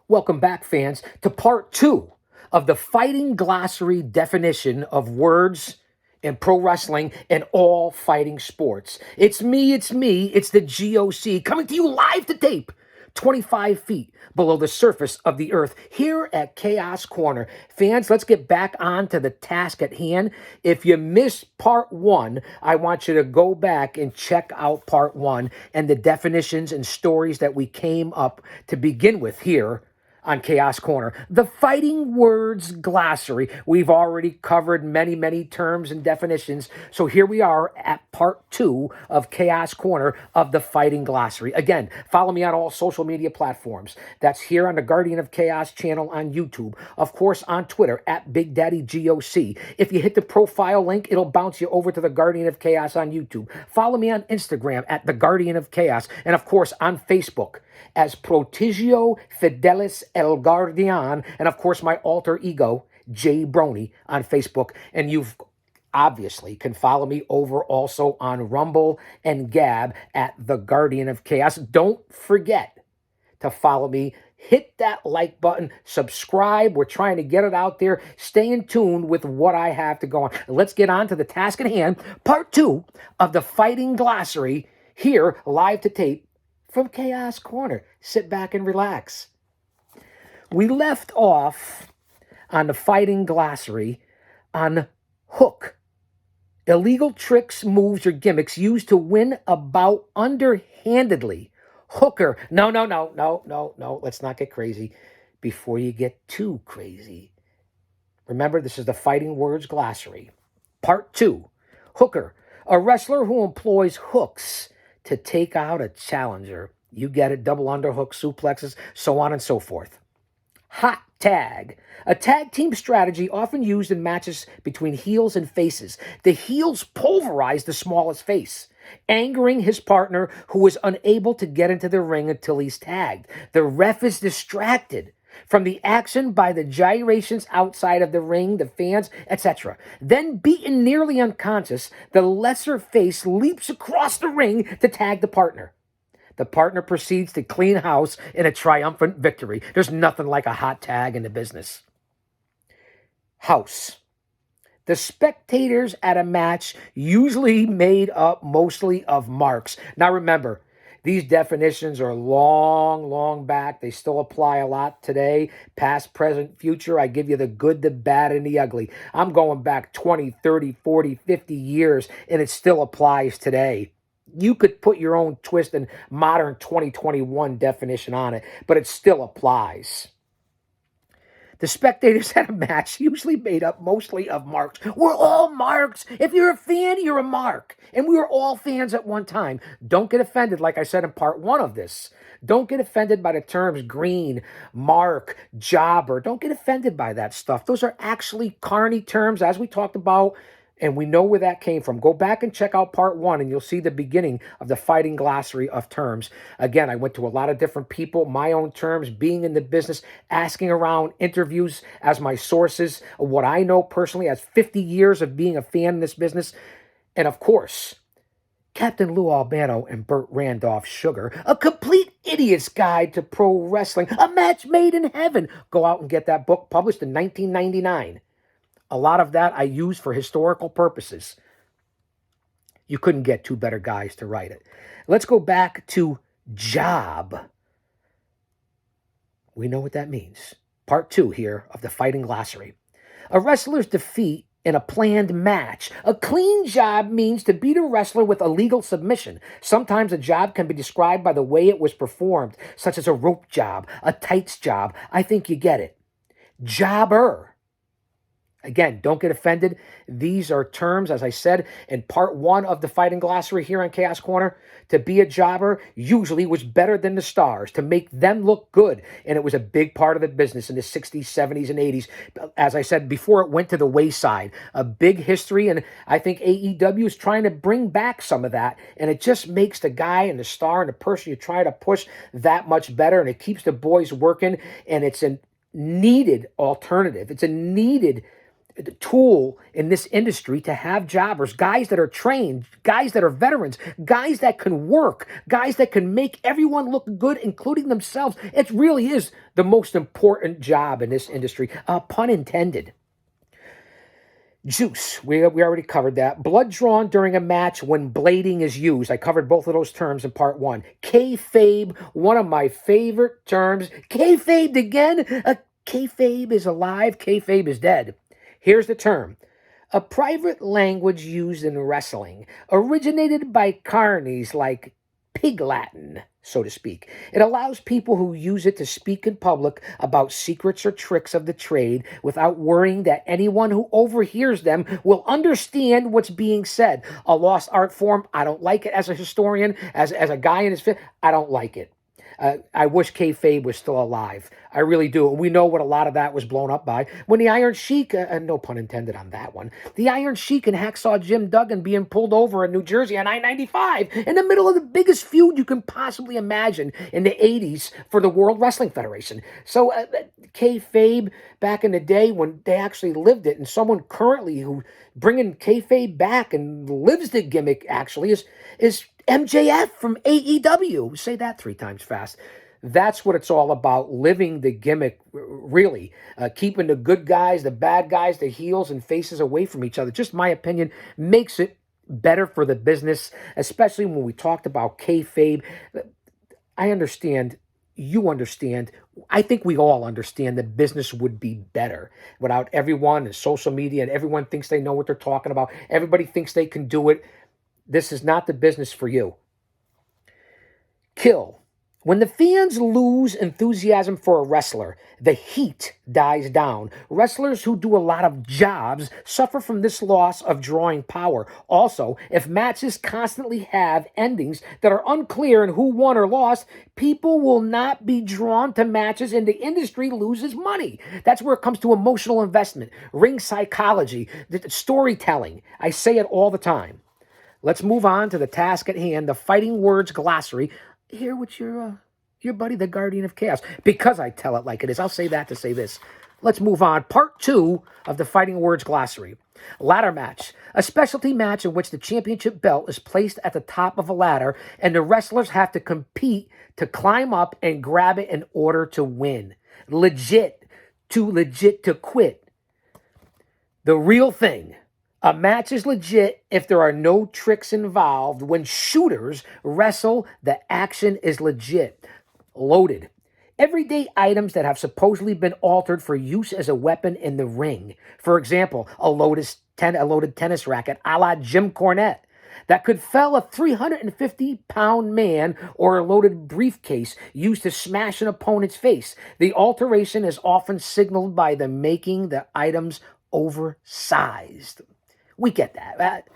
Welcome back, fans, to part two of the Fighting Glossary definition of words in pro wrestling and all fighting sports. It's me, it's the GOC coming to you live to tape, 25 feet below the surface of the earth here at Chaos Corner. Fans, let's get back on to the task at hand. If you missed part one, I want you to go back and check out part one and the definitions and stories that we came up to begin with here on Chaos Corner. The Fighting Words-Glossary. We've already covered many terms and definitions. So here we are at part two of Chaos Corner of the Fighting Glossary. Again, follow me on all social media platforms. That's here on the Guardian of Chaos channel on YouTube. Of course, on Twitter at Big Daddy GOC. If you hit the profile link, it'll bounce you over to the Guardian of Chaos on YouTube. Follow me on Instagram at the Guardian of Chaos. And of course, on Facebook as Protegio Fidelis El Guardian, and of course my alter ego, Jay Brony, on Facebook. And you've obviously can follow me over also on Rumble and Gab at the Guardian of Chaos. Don't forget to follow me. Hit that like button, subscribe. We're trying to get it out there. Stay in tune with what I have to go on. Let's get on to the task at hand, part two of the Fighting Glossary, here live to tape from Chaos Corner. Sit back and relax. We left off on the Fighting Glossary on hook. Illegal tricks, moves, or gimmicks used to win a bout underhandedly. Hooker. No. Let's not get crazy before you get too crazy. Remember, this is the Fighting Words-Glossary. Part two. Hooker. A wrestler who employs hooks to take out a challenger. You get it, double underhook, suplexes, so on and so forth. Hot tag. A tag team strategy often used in matches between heels and faces. The heels pulverize the smallest face, angering his partner who is unable to get into the ring until he's tagged. The ref is distracted from the action by the gyrations outside of the ring, the fans, etc. Then, beaten nearly unconscious, the lesser face leaps across the ring to tag the partner. The partner proceeds to clean house in a triumphant victory. There's nothing like a hot tag in the business. House. The spectators at a match usually made up mostly of marks. Now remember, these definitions are long back. They still apply a lot today. Past, present, future. I give you the good, the bad, and the ugly. I'm going back 20, 30, 40, 50 years, and it still applies today. You could put your own twist and modern 2021 definition on it, but it still applies. The spectators at a match usually made up mostly of marks. We're all marks. If you're a fan, you're a mark. And we were all fans at one time. Don't get offended, like I said in part one of this. Don't get offended by the terms green, mark, jobber. Don't get offended by that stuff. Those are actually carny terms, as we talked about, and we know where that came from. Go back and check out part one, and you'll see the beginning of the Fighting Glossary of terms. Again, I went to a lot of different people, my own terms, being in the business, asking around, interviews as my sources, what I know personally as 50 years of being a fan in this business. And of course, Captain Lou Albano and Burt Randolph Sugar, A Complete Idiot's Guide to Pro Wrestling, a match made in heaven. Go out and get that book, published in 1999. A lot of that I use for historical purposes. You couldn't get two better guys to write it. Let's go back to job. We know what that means. Part two here of the Fighting Glossary. A wrestler's defeat in a planned match. A clean job means to beat a wrestler with a legal submission. Sometimes a job can be described by the way it was performed, such as a rope job, a tights job. I think you get it. Jobber. Again, don't get offended. These are terms, as I said, in part one of the Fighting Glossary here on Chaos Corner. To be a jobber usually was better than the stars, to make them look good. And it was a big part of the business in the 60s, 70s, and 80s. As I said, before it went to the wayside. A big history, and I think AEW is trying to bring back some of that. And it just makes the guy and the star and the person you try to push that much better. And it keeps the boys working. And it's a needed alternative. It's a needed tool in this industry to have jobbers, guys that are trained, guys that are veterans, guys that can work, guys that can make everyone look good, including themselves. It really is the most important job in this industry, pun intended. Juice, we already covered that. Blood drawn during a match when blading is used. I covered both of those terms in part one. Kayfabe, one of my favorite terms. Kayfabe again? Kayfabe is alive, kayfabe is dead. Here's the term. A private language used in wrestling, originated by carnies like pig Latin, so to speak. It allows people who use it to speak in public about secrets or tricks of the trade without worrying that anyone who overhears them will understand what's being said. A lost art form, I don't like it as a historian, as a guy in his fit, I don't like it. I wish kayfabe was still alive. I really do. We know what a lot of that was blown up by. When the Iron Sheik, no pun intended on that one, the Iron Sheik and Hacksaw Jim Duggan being pulled over in New Jersey on I-95 in the middle of the biggest feud you can possibly imagine in the 80s for the World Wrestling Federation. So kayfabe back in the day when they actually lived it, and someone currently who bringing kayfabe back and lives the gimmick actually is MJF from AEW. Say that 3 times fast. That's what it's all about, living the gimmick, really. Keeping the good guys, the bad guys, the heels and faces away from each other. Just my opinion, makes it better for the business, especially when we talked about kayfabe. I understand. You understand. I think we all understand that business would be better without everyone and social media and everyone thinks they know what they're talking about. Everybody thinks they can do it. This is not the business for you. Kill. When the fans lose enthusiasm for a wrestler, the heat dies down. Wrestlers who do a lot of jobs suffer from this loss of drawing power. Also, if matches constantly have endings that are unclear and who won or lost, people will not be drawn to matches and the industry loses money. That's where it comes to emotional investment, ring psychology, storytelling. I say it all the time. Let's move on to the task at hand, the Fighting Words-Glossary. Here with your buddy, the Guardian of Chaos. Because I tell it like it is, I'll say that to say this. Let's move on. Part 2 of the Fighting Words-Glossary. Ladder match. A specialty match in which the championship belt is placed at the top of a ladder and the wrestlers have to compete to climb up and grab it in order to win. Legit to quit. The real thing. A match is legit if there are no tricks involved. When shooters wrestle, the action is legit. Loaded. Everyday items that have supposedly been altered for use as a weapon in the ring. For example, a loaded tennis racket a la Jim Cornette that could fell a 350-pound man, or a loaded briefcase used to smash an opponent's face. The alteration is often signaled by the making the items oversized. We get that.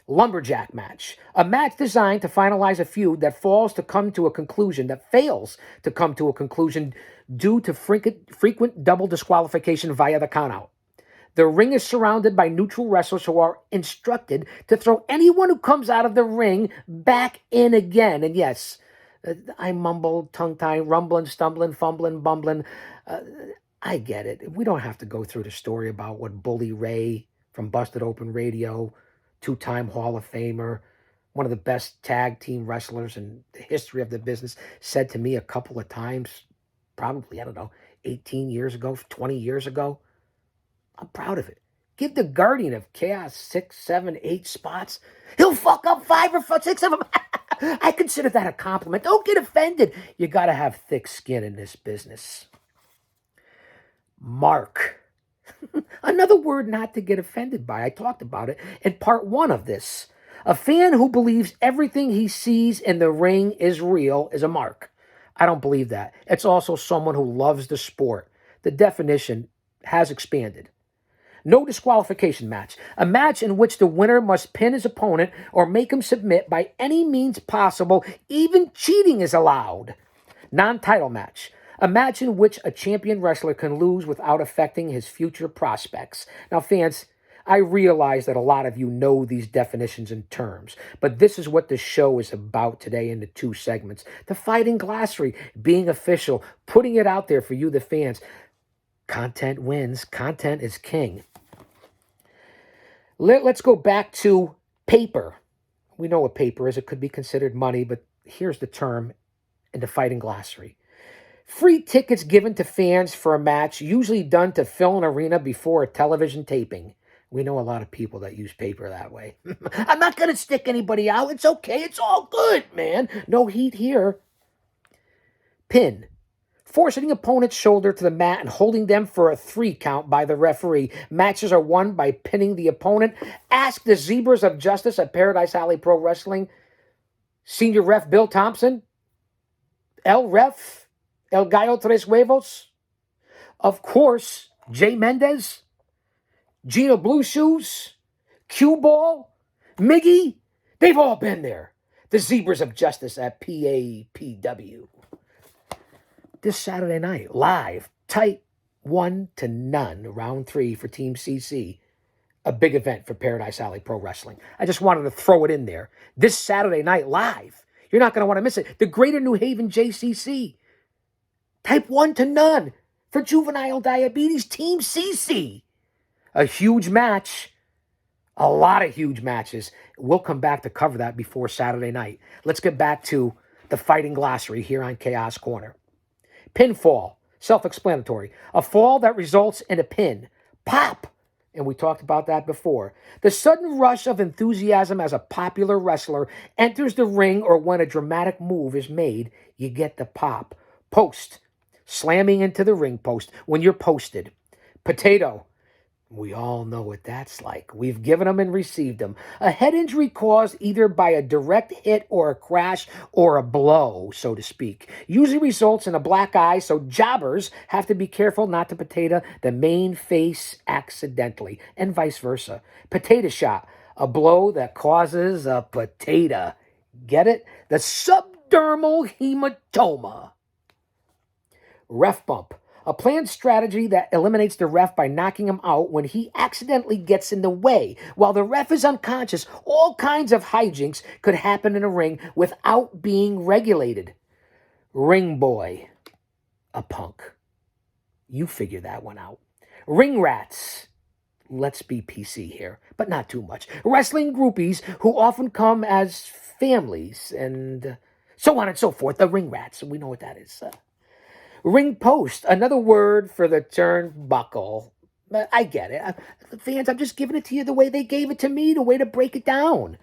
Lumberjack match. A match designed to finalize a feud that fails to come to a conclusion due to frequent double disqualification via the countout. The ring is surrounded by neutral wrestlers who are instructed to throw anyone who comes out of the ring back in again. And yes, I mumble, tongue-tie, rumbling, stumbling, fumbling, bumbling. I get it. We don't have to go through the story about what Bully Ray from Busted Open Radio, 2-time Hall of Famer, one of the best tag team wrestlers in the history of the business, said to me a couple of times, probably, 18 years ago, 20 years ago. I'm proud of it. Give the Guardian of Chaos 6, 7, 8 spots. He'll fuck up 5 or 6 of them. I consider that a compliment. Don't get offended. You got to have thick skin in this business. Mark. Another word not to get offended by. I talked about it in part 1 of this. A fan who believes everything he sees in the ring is real is a mark. I don't believe that. It's also someone who loves the sport. The definition has expanded. No disqualification match. A match in which the winner must pin his opponent or make him submit by any means possible. Even cheating is allowed. Non-title match. A match in which a champion wrestler can lose without affecting his future prospects. Now, fans, I realize that a lot of you know these definitions and terms, but this is what the show is about today in the 2 segments. The Fighting Glossary, being official, putting it out there for you, the fans. Content wins. Content is king. Let's go back to paper. We know what paper is. It could be considered money, but here's the term in the Fighting Glossary. Free tickets given to fans for a match, usually done to fill an arena before a television taping. We know a lot of people that use paper that way. I'm not going to stick anybody out. It's okay. It's all good, man. No heat here. Pin. Forcing opponent's shoulder to the mat and holding them for a 3 count by the referee. Matches are won by pinning the opponent. Ask the Zebras of Justice at Paradise Alley Pro Wrestling. Senior ref Bill Thompson. El Ref. El Gallo Tres Huevos. Of course, Jay Mendez. Gino Blue Shoes. Cue Ball. Miggy. They've all been there. The Zebras of Justice at PAPW. This Saturday night, live, tight 1-0, round 3 for Team CC. A big event for Paradise Alley Pro Wrestling. I just wanted to throw it in there. This Saturday night, live. You're not going to want to miss it. The Greater New Haven JCC. Type 1-0 for juvenile diabetes, Team CC. A huge match. A lot of huge matches. We'll come back to cover that before Saturday night. Let's get back to the Fighting Glossary here on Chaos Corner. Pinfall, self-explanatory. A fall that results in a pin. Pop, and we talked about that before. The sudden rush of enthusiasm as a popular wrestler enters the ring or when a dramatic move is made, you get the pop. Post, slamming into the ring post when you're posted. Potato, we all know what that's like. We've given them and received them. A head injury caused either by a direct hit or a crash or a blow, so to speak. Usually results in a black eye, so jobbers have to be careful not to potato the main face accidentally, and vice versa. Potato shot, a blow that causes a potato. Get it? The subdermal hematoma. Ref bump. A planned strategy that eliminates the ref by knocking him out when he accidentally gets in the way. While the ref is unconscious, all kinds of hijinks could happen in a ring without being regulated. Ring boy. A punk. You figure that one out. Ring rats. Let's be PC here, but not too much. Wrestling groupies who often come as families and so on and so forth. The ring rats. We know what that is. Ring post, another word for the turnbuckle. I get it. Fans, I'm just giving it to you the way they gave it to me, the way to break it down.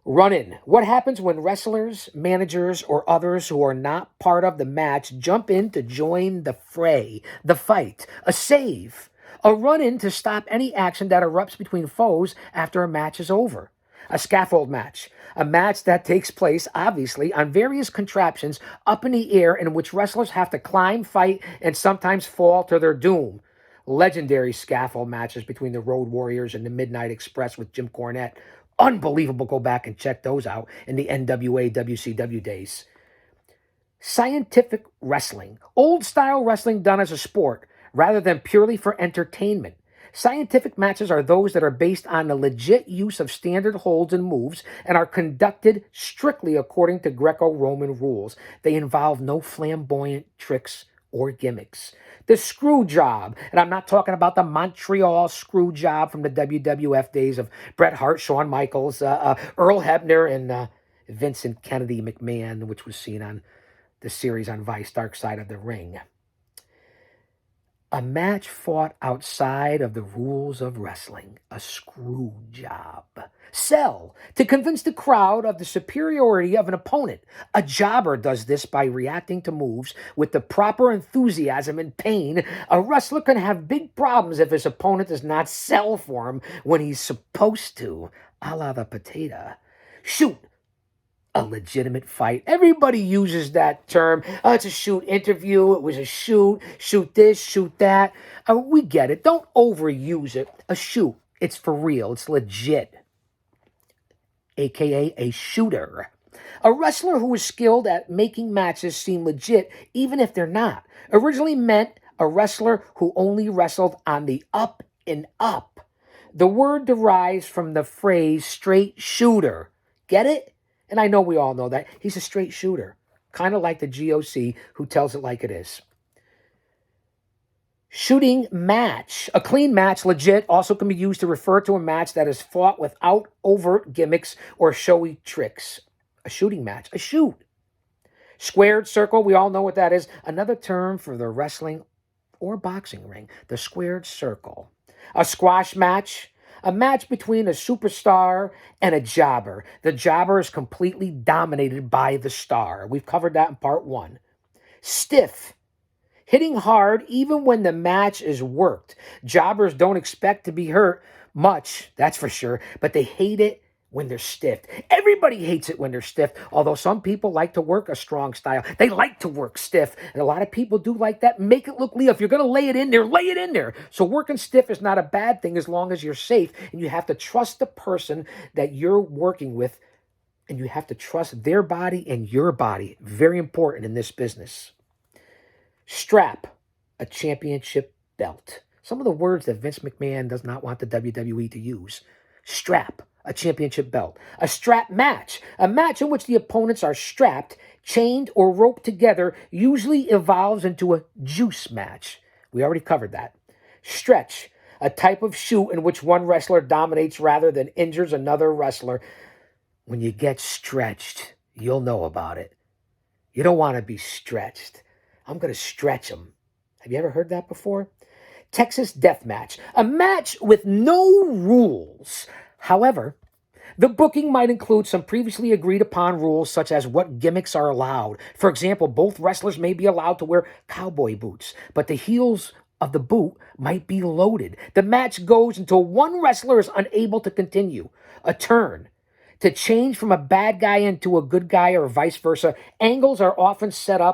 Run-in. What happens when wrestlers, managers, or others who are not part of the match jump in to join the fray, the fight, a save, a run-in to stop any action that erupts between foes after a match is over. A scaffold match. A match that takes place, obviously, on various contraptions up in the air in which wrestlers have to climb, fight, and sometimes fall to their doom. Legendary scaffold matches between the Road Warriors and the Midnight Express with Jim Cornette. Unbelievable. Go back and check those out in the NWA WCW days. Scientific wrestling. Old-style wrestling done as a sport rather than purely for entertainment. Scientific matches are those that are based on the legit use of standard holds and moves and are conducted strictly according to Greco-Roman rules. They involve no flamboyant tricks or gimmicks. The screw job, and I'm not talking about the Montreal screw job from the WWF days of Bret Hart, Shawn Michaels, Earl Hebner, and Vincent Kennedy McMahon, which was seen on the series on Vice, Dark Side of the Ring. A match fought outside of the rules of wrestling. A screw job. Sell. To convince the crowd of the superiority of an opponent. A jobber does this by reacting to moves with the proper enthusiasm and pain. A wrestler can have big problems if his opponent does not sell for him when he's supposed to. A la the potato. Shoot. A legitimate fight. Everybody uses that term. Oh, it's a shoot interview. It was a shoot. Shoot this, shoot that. We get it. Don't overuse it. A shoot. It's for real. It's legit. AKA a shooter. A wrestler who is skilled at making matches seem legit even if they're not. Originally meant a wrestler who only wrestled on the up and up. The word derives from the phrase straight shooter. Get it? And I know we all know that. He's a straight shooter. Kind of like the GOC who tells it like it is. Shooting match. A clean match, legit, also can be used to refer to a match that is fought without overt gimmicks or showy tricks. A shooting match. A shoot. Squared circle, we all know what that is. Another term for the wrestling or boxing ring, the squared circle. A squash match, a match between a superstar and a jobber. The jobber is completely dominated by the star. We've covered that in part 1. Stiff, hitting hard even when the match is worked. Jobbers don't expect to be hurt much, that's for sure, but they hate it when they're stiff. Everybody hates it when they're stiff, although some people like to work a strong style. They like to work stiff, and a lot of people do like that. Make it look, Leo, if you're going to lay it in there, lay it in there. So working stiff is not a bad thing as long as you're safe, and you have to trust the person that you're working with, and you have to trust their body and your body. Very important in this business. Strap, a championship belt. Some of the words that Vince McMahon does not want the WWE to use. Strap, a championship belt. A strap match, a match in which the opponents are strapped, chained, or roped together, usually evolves into a juice match. We already covered that. Stretch, a type of shoot in which one wrestler dominates rather than injures another wrestler. When you get stretched, you'll know about it. You don't want to be stretched. I'm going to stretch them. Have you ever heard that before? Texas Death Match, a match with no rules. However, the booking might include some previously agreed upon rules such as what gimmicks are allowed. For example, both wrestlers may be allowed to wear cowboy boots, but the heels of the boot might be loaded. The match goes until one wrestler is unable to continue. A turn. To change from a bad guy into a good guy or vice versa, angles are often set up